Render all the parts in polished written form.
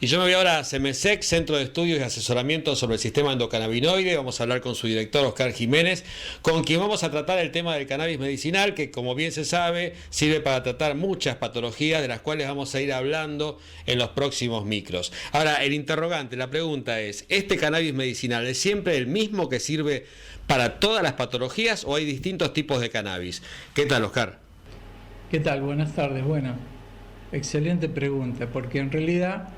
Y yo me voy ahora a CEMESEC, Centro de Estudios y Asesoramiento sobre el Sistema Endocannabinoide. Vamos a hablar con su director, Oscar Jiménez, con quien vamos a tratar el tema del cannabis medicinal, que como bien se sabe, sirve para tratar muchas patologías, de las cuales vamos a ir hablando en los próximos micros. Ahora, el interrogante, la pregunta es, ¿este cannabis medicinal es siempre el mismo que sirve para todas las patologías o hay distintos tipos de cannabis? ¿Qué tal, Oscar? ¿Qué tal? Buenas tardes. Bueno, excelente pregunta, porque en realidad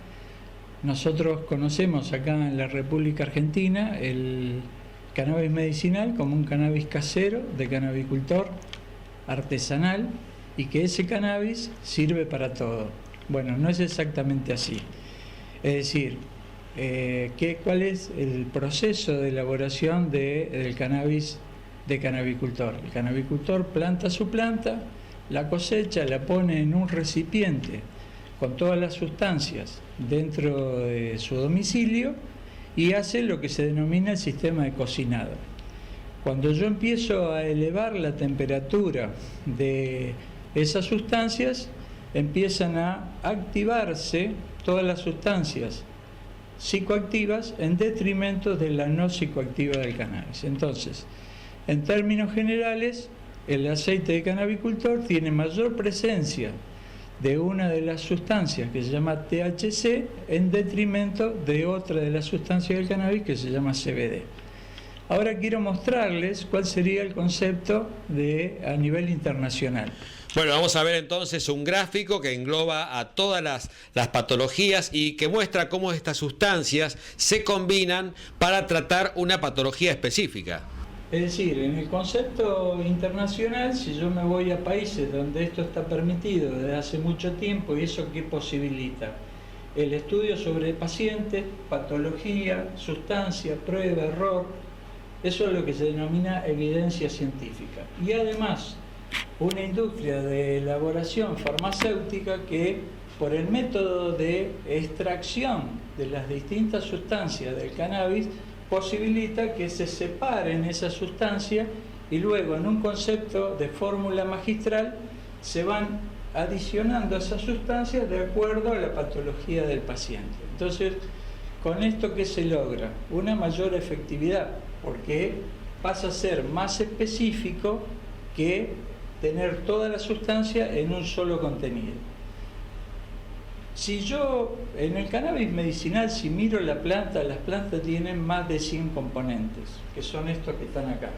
nosotros conocemos acá en la República Argentina el cannabis medicinal como un cannabis casero de cannabicultor artesanal y que ese cannabis sirve para todo. Bueno, no es exactamente así. Es decir, ¿cuál es el proceso de elaboración del cannabis de cannabicultor? El cannabicultor planta su planta, la cosecha, la pone en un recipiente con todas las sustancias dentro de su domicilio y hace lo que se denomina el sistema de cocinado. Cuando yo empiezo a elevar la temperatura de esas sustancias, empiezan a activarse todas las sustancias psicoactivas en detrimento de la no psicoactiva del cannabis. Entonces, en términos generales, el aceite de cannabicultor tiene mayor presencia de una de las sustancias que se llama THC en detrimento de otra de las sustancias del cannabis que se llama CBD. Ahora quiero mostrarles cuál sería el concepto a nivel internacional. Bueno, vamos a ver entonces un gráfico que engloba a todas las patologías y que muestra cómo estas sustancias se combinan para tratar una patología específica. Es decir, en el concepto internacional, si yo me voy a países donde esto está permitido desde hace mucho tiempo, ¿y eso qué posibilita? El estudio sobre pacientes, patología, sustancia, prueba, error, eso es lo que se denomina evidencia científica. Y además, una industria de elaboración farmacéutica que, por el método de extracción de las distintas sustancias del cannabis, posibilita que se separen esas sustancias y luego en un concepto de fórmula magistral se van adicionando esas sustancias de acuerdo a la patología del paciente. Entonces, con esto, ¿qué se logra? Una mayor efectividad, porque pasa a ser más específico que tener toda la sustancia en un solo contenido. Si yo, en el cannabis medicinal, si miro la planta, las plantas tienen más de 100 componentes, que son estos que están acá.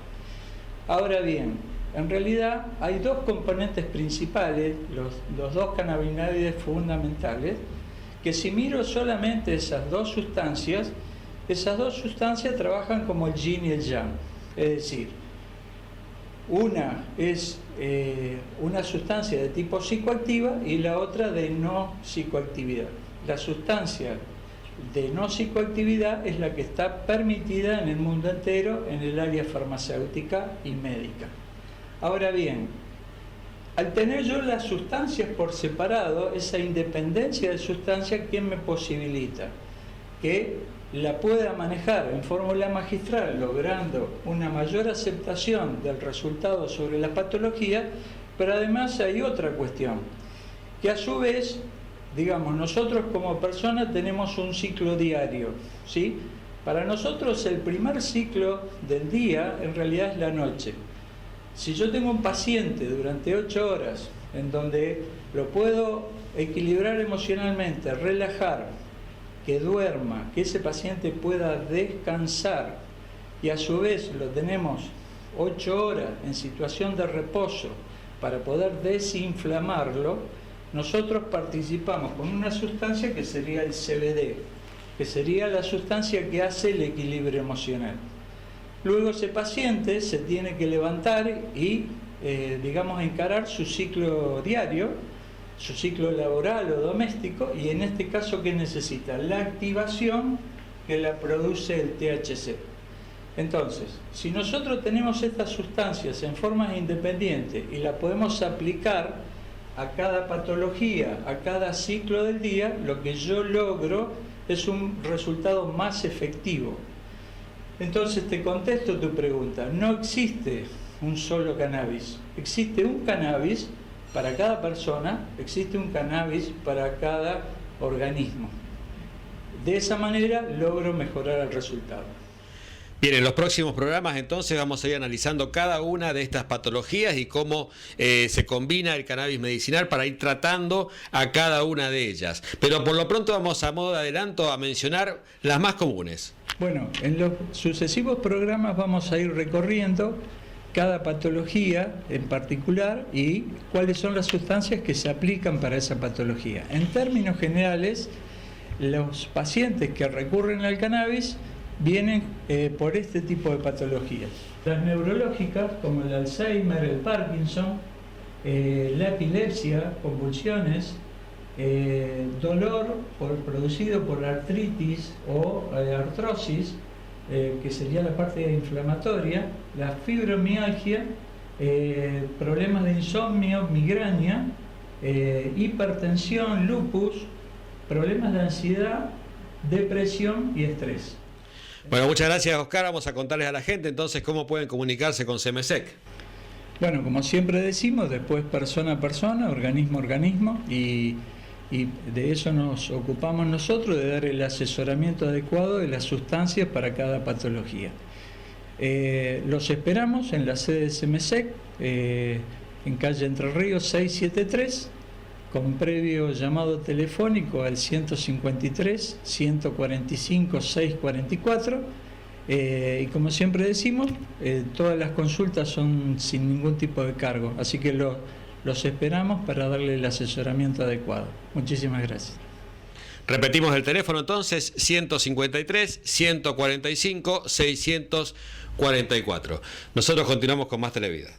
Ahora bien, en realidad hay dos componentes principales, los dos cannabinoides fundamentales, que si miro solamente esas dos sustancias trabajan como el yin y el yang. Es decir, una es una sustancia de tipo psicoactiva y la otra de no psicoactividad. La sustancia de no psicoactividad es la que está permitida en el mundo entero en el área farmacéutica y médica. Ahora bien, al tener yo las sustancias por separado, esa independencia de sustancia, ¿qué me posibilita? Que la pueda manejar en fórmula magistral, logrando una mayor aceptación del resultado sobre la patología, pero además hay otra cuestión, que a su vez, digamos, nosotros como personas tenemos un ciclo diario, ¿sí? Para nosotros el primer ciclo del día en realidad es la noche. Si yo tengo un paciente durante 8 horas en donde lo puedo equilibrar emocionalmente, relajar, que duerma, que ese paciente pueda descansar y a su vez lo tenemos 8 horas en situación de reposo para poder desinflamarlo, nosotros participamos con una sustancia que sería el CBD, que sería la sustancia que hace el equilibrio emocional. Luego ese paciente se tiene que levantar y, encarar su ciclo diario, su ciclo laboral o doméstico, y en este caso, ¿qué necesita? La activación que la produce el THC. Entonces, si nosotros tenemos estas sustancias en formas independientes y la podemos aplicar a cada patología, a cada ciclo del día, lo que yo logro es un resultado más efectivo. Entonces te contesto tu pregunta, no existe un solo cannabis, existe un cannabis para cada persona, existe un cannabis para cada organismo. de esa manera logro mejorar el resultado. Bien, en los próximos programas entonces vamos a ir analizando cada una de estas patologías y cómo se combina el cannabis medicinal para ir tratando a cada una de ellas. Pero por lo pronto vamos a modo de adelanto a mencionar las más comunes. Bueno, en los sucesivos programas vamos a ir recorriendo cada patología en particular y cuáles son las sustancias que se aplican para esa patología. En términos generales, los pacientes que recurren al cannabis vienen por este tipo de patologías. Las neurológicas, como el Alzheimer, el Parkinson, la epilepsia, convulsiones, dolor producido por artritis o artrosis, que sería la parte inflamatoria, la fibromialgia, problemas de insomnio, migraña, hipertensión, lupus, problemas de ansiedad, depresión y estrés. Bueno, muchas gracias, Oscar. Vamos a contarles a la gente entonces cómo pueden comunicarse con CEMESEC. Bueno, como siempre decimos, después persona a persona, organismo a organismo, y de eso nos ocupamos nosotros, de dar el asesoramiento adecuado de las sustancias para cada patología. Los esperamos en la sede de CEMESEC, en calle Entre Ríos 673, con previo llamado telefónico al 153 145 644, y como siempre decimos, todas las consultas son sin ningún tipo de cargo, así que los esperamos para darle el asesoramiento adecuado. Muchísimas gracias. Repetimos el teléfono entonces, 153 145 644. Nosotros continuamos con más Televida.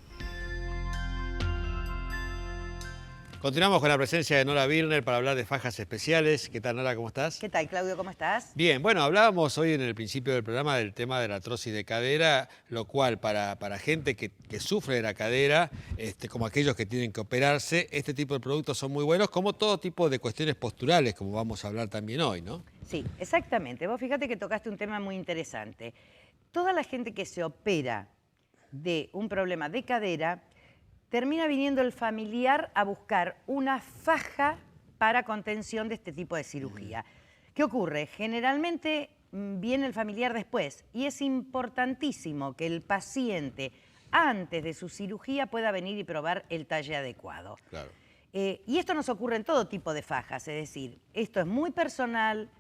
Continuamos con la presencia de Nora Birner para hablar de fajas especiales. ¿Qué tal, Nora? ¿Cómo estás? ¿Qué tal, Claudio? ¿Cómo estás? Bien, bueno, hablábamos hoy en el principio del programa del tema de la artrosis de cadera, lo cual para gente que sufre de la cadera, como aquellos que tienen que operarse, este tipo de productos son muy buenos, como todo tipo de cuestiones posturales, como vamos a hablar también hoy, ¿no? Sí, exactamente. Vos fíjate que tocaste un tema muy interesante. Toda la gente que se opera de un problema de cadera, termina viniendo el familiar a buscar una faja para contención de este tipo de cirugía. ¿Qué ocurre? Generalmente viene el familiar después y es importantísimo que el paciente, antes de su cirugía, pueda venir y probar el talle adecuado. Claro. Y esto nos ocurre en todo tipo de fajas, es decir, esto es muy personal,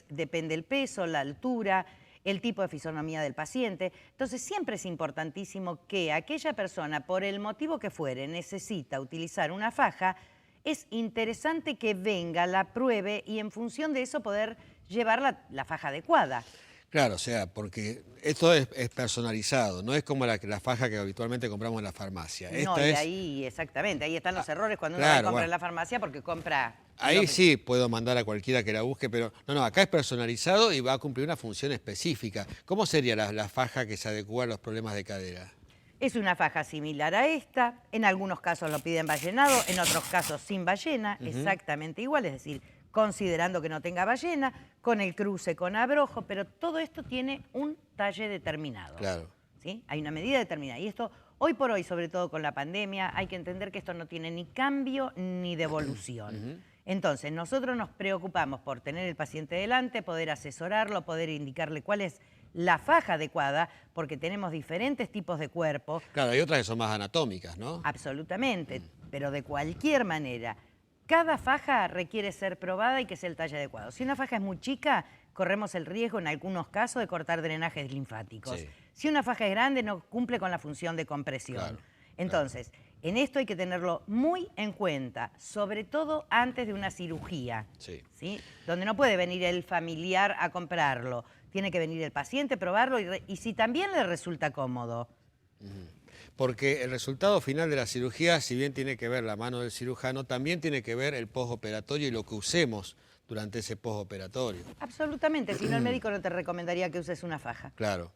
depende del peso, la altura, el tipo de fisonomía del paciente. Entonces siempre es importantísimo que aquella persona, por el motivo que fuere, necesita utilizar una faja, es interesante que venga, la pruebe y en función de eso poder llevar la faja adecuada. Claro, o sea, porque esto es personalizado, no es como la faja que habitualmente compramos en la farmacia. No, y ahí, exactamente, ahí están los errores cuando uno compra en la farmacia porque compra... Ahí sí puedo mandar a cualquiera que la busque, pero no, acá es personalizado y va a cumplir una función específica. ¿Cómo sería la faja que se adecua a los problemas de cadera? Es una faja similar a esta, en algunos casos lo piden ballenado, en otros casos sin ballena, exactamente igual, es decir, considerando que no tenga ballena, con el cruce con abrojo, pero todo esto tiene un talle determinado. Claro. ¿Sí? Hay una medida determinada. Y esto, hoy por hoy, sobre todo con la pandemia, hay que entender que esto no tiene ni cambio ni devolución. Entonces, nosotros nos preocupamos por tener el paciente delante, poder asesorarlo, poder indicarle cuál es la faja adecuada, porque tenemos diferentes tipos de cuerpo. Claro, hay otras que son más anatómicas, ¿no? Absolutamente, pero de cualquier manera. Cada faja requiere ser probada y que sea el talle adecuado. Si una faja es muy chica, corremos el riesgo en algunos casos de cortar drenajes linfáticos. Sí. Si una faja es grande, no cumple con la función de compresión. Claro, Entonces, en esto hay que tenerlo muy en cuenta, sobre todo antes de una cirugía, ¿sí? Donde no puede venir el familiar a comprarlo. Tiene que venir el paciente, probarlo y si también le resulta cómodo. Porque el resultado final de la cirugía, si bien tiene que ver la mano del cirujano, también tiene que ver el postoperatorio y lo que usemos durante ese postoperatorio. Absolutamente, si no el médico no te recomendaría que uses una faja. Claro.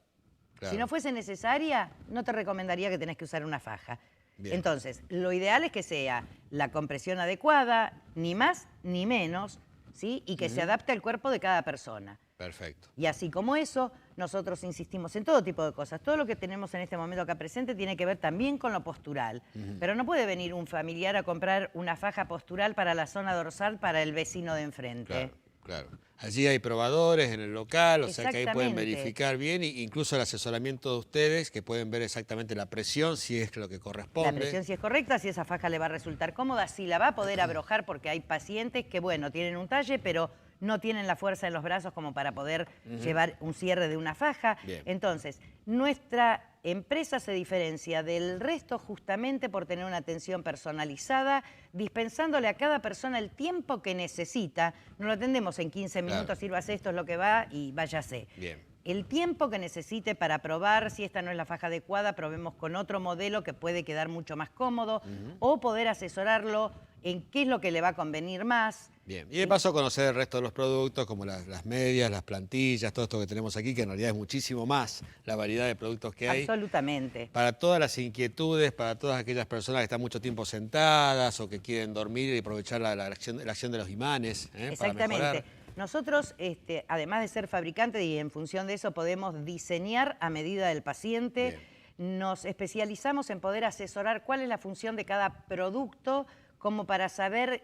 Si no fuese necesaria, no te recomendaría que tenés que usar una faja. Bien. Entonces, lo ideal es que sea la compresión adecuada, ni más ni menos, ¿sí? Y que se adapte al cuerpo de cada persona. Perfecto. Y así como eso, nosotros insistimos en todo tipo de cosas. Todo lo que tenemos en este momento acá presente tiene que ver también con lo postural. Pero no puede venir un familiar a comprar una faja postural para la zona dorsal para el vecino de enfrente. Claro. Claro. Allí hay probadores en el local, o sea que ahí pueden Exactamente. verificar bien, e incluso el asesoramiento de ustedes, que pueden ver exactamente la presión, si es lo que corresponde. La presión si es correcta, si esa faja le va a resultar cómoda, si la va a poder abrojar, porque hay pacientes que, bueno, tienen un talle, pero no tienen la fuerza en los brazos como para poder llevar un cierre de una faja. Bien. Entonces, nuestra empresa se diferencia del resto justamente por tener una atención personalizada, dispensándole a cada persona el tiempo que necesita. No lo atendemos en 15 minutos, Claro. sírvase esto es lo que va y váyase. Bien. El tiempo que necesite para probar, si esta no es la faja adecuada, probemos con otro modelo que puede quedar mucho más cómodo, o poder asesorarlo en qué es lo que le va a convenir más. Bien, y de paso conocer el resto de los productos, como las medias, las plantillas, todo esto que tenemos aquí, que en realidad es muchísimo más la variedad de productos que hay. Absolutamente. Para todas las inquietudes, para todas aquellas personas que están mucho tiempo sentadas o que quieren dormir y aprovechar la acción de los imanes. Para Exactamente. mejorar. Nosotros, además de ser fabricantes y en función de eso podemos diseñar a medida del paciente, nos especializamos en poder asesorar cuál es la función de cada producto, como para saber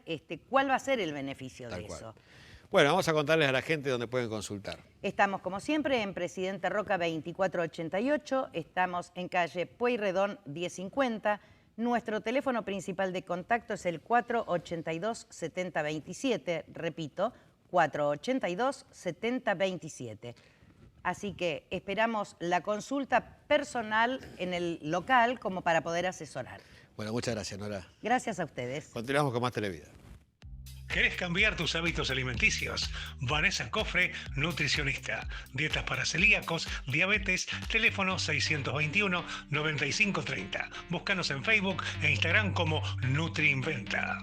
cuál va a ser el beneficio Tal de cual. eso. Bueno, vamos a contarles a la gente dónde pueden consultar. Estamos, como siempre, en Presidente Roca 2488, estamos en calle Pueyrredón 1050. Nuestro teléfono principal de contacto es el 482-7027, repito, 482-7027. Así que esperamos la consulta personal en el local como para poder asesorar. Bueno, muchas gracias, Nora. Gracias a ustedes. Continuamos con más Televida. ¿Querés cambiar tus hábitos alimenticios? Vanessa Cofre, nutricionista. Dietas para celíacos, diabetes, teléfono 621-9530. Búscanos en Facebook e Instagram como NutriInventa.